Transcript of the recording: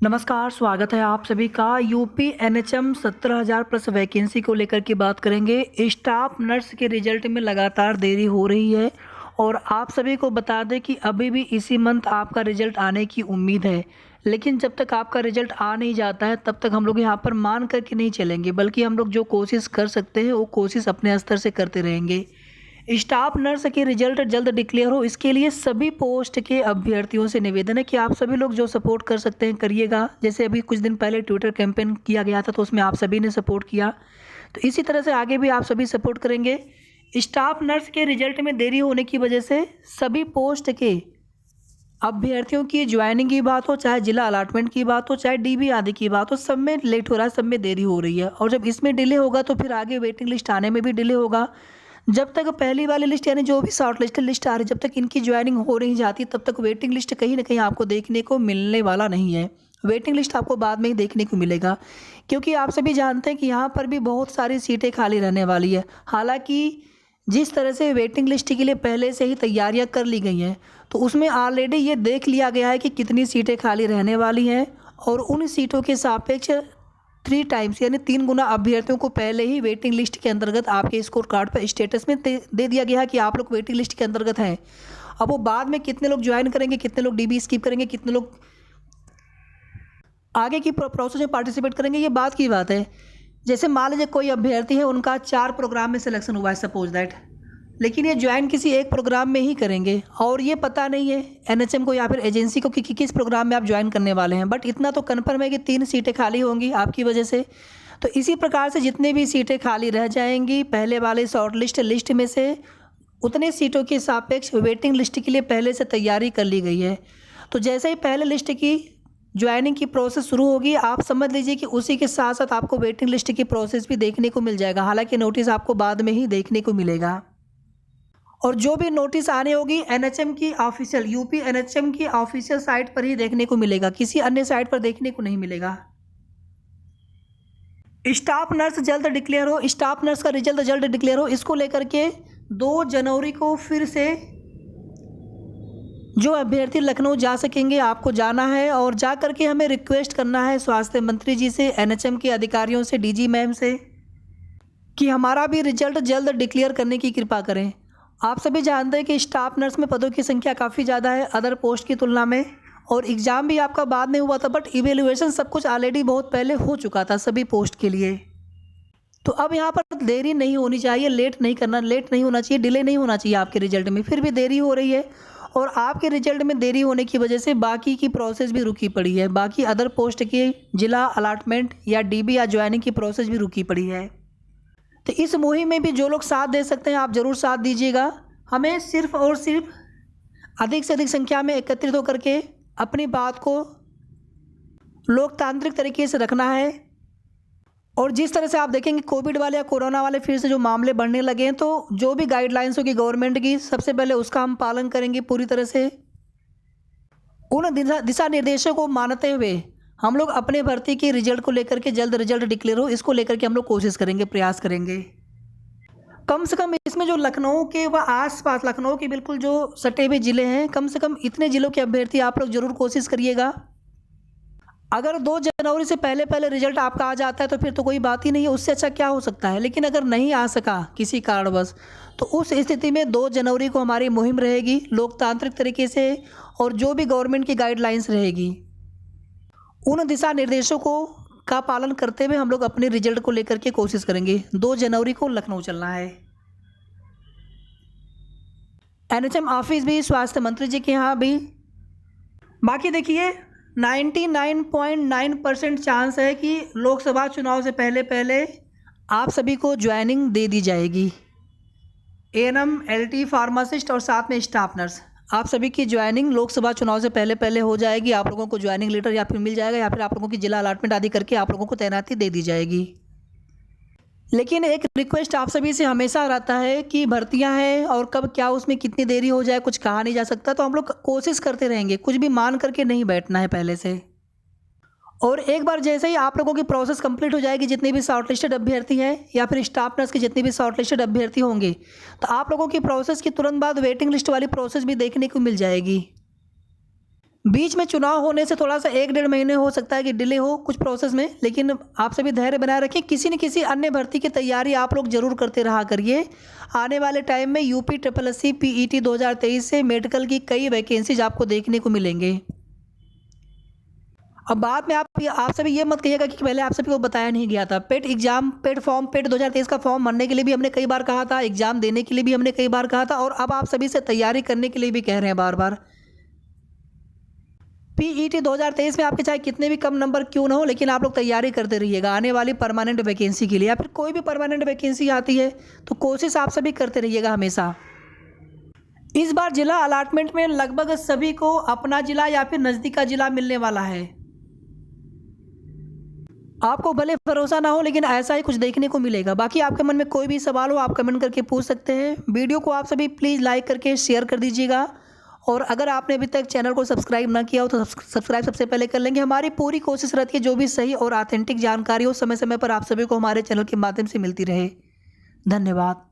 नमस्कार, स्वागत है आप सभी का। यूपी एनएचएम 17,000 प्लस वैकेंसी को लेकर के बात करेंगे। स्टाफ नर्स के रिजल्ट में लगातार देरी हो रही है और आप सभी को बता दें कि अभी भी इसी मंथ आपका रिजल्ट आने की उम्मीद है। लेकिन जब तक आपका रिजल्ट आ नहीं जाता है तब तक हम लोग यहाँ पर मान करके नहीं चलेंगे, बल्कि हम लोग जो कोशिश कर सकते हैं वो कोशिश अपने स्तर से करते रहेंगे। स्टाफ नर्स के रिजल्ट जल्द डिक्लेयर हो, इसके लिए सभी पोस्ट के अभ्यर्थियों से निवेदन है कि आप सभी लोग जो सपोर्ट कर सकते हैं करिएगा। जैसे अभी कुछ दिन पहले ट्विटर कैंपेन किया गया था तो उसमें आप सभी ने सपोर्ट किया, तो इसी तरह से आगे भी आप सभी सपोर्ट करेंगे। स्टाफ नर्स के रिजल्ट में देरी होने की वजह से सभी पोस्ट के अभ्यर्थियों की ज्वाइनिंग की बात हो, चाहे जिला अलॉटमेंट की बात हो, चाहे डीबी आदि की बात हो, सब में लेट हो रहा है, सब में देरी हो रही है। और जब इसमें डिले होगा तो फिर आगे वेटिंग लिस्ट आने में भी डिले होगा। जब तक पहली वाली लिस्ट यानी जो भी शॉर्ट लिस्ट आ रही, जब तक इनकी ज्वाइनिंग हो नहीं जाती तब तक वेटिंग लिस्ट कहीं ना कहीं आपको देखने को मिलने वाला नहीं है। वेटिंग लिस्ट आपको बाद में ही देखने को मिलेगा, क्योंकि आप सभी जानते हैं कि यहाँ पर भी बहुत सारी सीटें खाली रहने वाली है। हालांकि जिस तरह से वेटिंग लिस्ट के लिए पहले से ही तैयारियां कर ली गई हैं तो उसमें ऑलरेडी ये देख लिया गया है कि कितनी सीटें खाली रहने वाली हैं, और उन सीटों के सापेक्ष 3 टाइम्स यानी 3 गुना अभ्यर्थियों को पहले ही वेटिंग लिस्ट के अंतर्गत आपके स्कोर कार्ड पर स्टेटस में दे दिया गया है कि आप लोग वेटिंग लिस्ट के अंतर्गत हैं। अब वो बाद में कितने लोग ज्वाइन करेंगे, कितने लोग डीबी स्किप करेंगे, कितने लोग आगे की प्रोसेस में पार्टिसिपेट करेंगे, ये बात की बात है। जैसे मान लीजिए कोई अभ्यर्थी है, उनका 4 प्रोग्राम में सिलेक्शन हुआ है सपोज दैट, लेकिन ये ज्वाइन किसी एक प्रोग्राम में ही करेंगे और ये पता नहीं है एनएचएम को या फिर एजेंसी को कि किस प्रोग्राम में आप ज्वाइन करने वाले हैं। बट इतना तो कन्फर्म है कि 3 सीटें खाली होंगी आपकी वजह से। तो इसी प्रकार से जितने भी सीटें खाली रह जाएंगी पहले वाले शॉर्ट लिस्ट में से, उतने सीटों के सापेक्ष वेटिंग लिस्ट के लिए पहले से तैयारी कर ली गई है। तो जैसे ही पहले लिस्ट की ज्वाइनिंग की प्रोसेस शुरू होगी, आप समझ लीजिए कि उसी के साथ साथ आपको वेटिंग लिस्ट की प्रोसेस भी देखने को मिल जाएगा। हालांकि नोटिस आपको बाद में ही देखने को मिलेगा, और जो भी नोटिस आने होगी एनएचएम की ऑफिशियल यूपी एनएचएम की ऑफिशियल साइट पर ही देखने को मिलेगा, किसी अन्य साइट पर देखने को नहीं मिलेगा। स्टाफ नर्स जल्द डिक्लेयर हो, स्टाफ नर्स का रिजल्ट जल्द डिक्लेयर हो, इसको लेकर के 2 जनवरी को फिर से जो अभ्यर्थी लखनऊ जा सकेंगे आपको जाना है, और जा करके हमें रिक्वेस्ट करना है स्वास्थ्य मंत्री जी से, एनएचएम के अधिकारियों से, डीजी मैम से, कि हमारा भी रिजल्ट जल्द डिक्लेयर करने की कृपा करें। आप सभी जानते हैं कि स्टाफ नर्स में पदों की संख्या काफ़ी ज़्यादा है अदर पोस्ट की तुलना में, और एग्ज़ाम भी आपका बाद में हुआ था, बट इवेल्युएशन सब कुछ ऑलरेडी बहुत पहले हो चुका था सभी पोस्ट के लिए। तो अब यहाँ पर देरी नहीं होनी चाहिए, लेट नहीं होना चाहिए, डिले नहीं होना चाहिए आपके रिजल्ट में। फिर भी देरी हो रही है, और आपके रिजल्ट में देरी होने की वजह से बाकी की प्रोसेस भी रुकी पड़ी है। बाकी अदर पोस्ट की जिला अलॉटमेंट या डीबी या ज्वाइनिंग की प्रोसेस भी रुकी पड़ी है। तो इस मुहिम में भी जो लोग साथ दे सकते हैं आप ज़रूर साथ दीजिएगा। हमें सिर्फ और सिर्फ अधिक से अधिक संख्या में एकत्रित होकर के अपनी बात को लोकतांत्रिक तरीके से रखना है। और जिस तरह से आप देखेंगे कोविड वाले या कोरोना वाले फिर से जो मामले बढ़ने लगे हैं, तो जो भी गाइडलाइंस होगी गवर्नमेंट की, सबसे पहले उसका हम पालन करेंगे पूरी तरह से। उन दिशा निर्देशों को मानते हुए हम लोग अपने भर्ती के रिजल्ट को लेकर के जल्द रिजल्ट डिक्लेयर हो, इसको लेकर के हम लोग कोशिश करेंगे, प्रयास करेंगे। कम से कम इसमें जो लखनऊ के व आसपास लखनऊ के बिल्कुल जो सटे हुए ज़िले हैं, कम से कम इतने ज़िलों के अभ्यर्थी आप लोग ज़रूर कोशिश करिएगा। अगर 2 जनवरी से पहले पहले रिजल्ट आपका आ जाता है तो फिर तो कोई बात ही नहीं है, उससे अच्छा क्या हो सकता है। लेकिन अगर नहीं आ सका किसी कारणवश, तो उस स्थिति में 2 जनवरी को हमारी मुहिम रहेगी लोकतांत्रिक तरीके से, और जो भी गवर्नमेंट की गाइडलाइंस रहेगी उन दिशा निर्देशों को का पालन करते हुए हम लोग अपने रिजल्ट को लेकर के कोशिश करेंगे। 2 जनवरी को लखनऊ चलना है। एनएचएम ऑफिस भी स्वास्थ्य मंत्री जी के यहाँ भी। बाकी देखिए 99.9% चांस है कि लोकसभा चुनाव से पहले पहले आप सभी को ज्वाइनिंग दे दी जाएगी। एएनएम, एलटी, फार्मासिस्ट और साथ में स्टाफ नर्स, आप सभी की ज्वाइनिंग लोकसभा चुनाव से पहले पहले हो जाएगी। आप लोगों को ज्वाइनिंग लेटर या फिर मिल जाएगा, या फिर आप लोगों की जिला अलॉटमेंट आदि करके आप लोगों को तैनाती दे दी जाएगी। लेकिन एक रिक्वेस्ट आप सभी से हमेशा रहता है कि भर्तियां हैं और कब क्या उसमें कितनी देरी हो जाए कुछ कहा नहीं जा सकता, तो हम लोग कोशिश करते रहेंगे, कुछ भी मान करके नहीं बैठना है पहले से। और एक बार जैसे ही आप लोगों की प्रोसेस कंप्लीट हो जाएगी, जितने भी शॉर्टलिस्टेड अभ्यर्थी हैं या फिर स्टाफ नर्स के जितने भी शॉर्टलिस्टेड अभ्यर्थी होंगे, तो आप लोगों की प्रोसेस की तुरंत बाद वेटिंग लिस्ट वाली प्रोसेस भी देखने को मिल जाएगी। बीच में चुनाव होने से थोड़ा सा 1-1.5 महीने हो सकता है कि डिले हो कुछ प्रोसेस में, लेकिन आप सभी धैर्य बनाए रखें। किसी न किसी अन्य भर्ती की तैयारी आप लोग ज़रूर करते रहा करिए। आने वाले टाइम में यूपी SSSC PET 2023 से मेडिकल की कई वैकेंसीज आपको देखने को मिलेंगे। अब बाद में आप सभी ये मत कहिएगा कि पहले आप सभी को बताया नहीं गया था। पेट 2023 का फॉर्म भरने के लिए भी हमने कई बार कहा था, एग्ज़ाम देने के लिए भी हमने कई बार कहा था, और अब आप सभी से तैयारी करने के लिए भी कह रहे हैं बार बार। PET 2023 में आपके चाहे कितने भी कम नंबर क्यों ना हो, लेकिन आप लोग तैयारी करते रहिएगा आने वाली परमानेंट वैकेंसी के लिए, या फिर कोई भी परमानेंट वैकेंसी आती है तो कोशिश आप सभी करते रहिएगा हमेशा। इस बार जिला अलॉटमेंट में लगभग सभी को अपना जिला या फिर नज़दीक का जिला मिलने वाला है। आपको भले भरोसा ना हो, लेकिन ऐसा ही कुछ देखने को मिलेगा। बाकी आपके मन में कोई भी सवाल हो आप कमेंट करके पूछ सकते हैं। वीडियो को आप सभी प्लीज़ लाइक करके शेयर कर दीजिएगा, और अगर आपने अभी तक चैनल को सब्सक्राइब ना किया हो तो सब्सक्राइब सबसे पहले कर लेंगे। हमारी पूरी कोशिश रहती है जो भी सही और ऑथेंटिक जानकारी हो समय समय पर आप सभी को हमारे चैनल के माध्यम से मिलती रहे। धन्यवाद।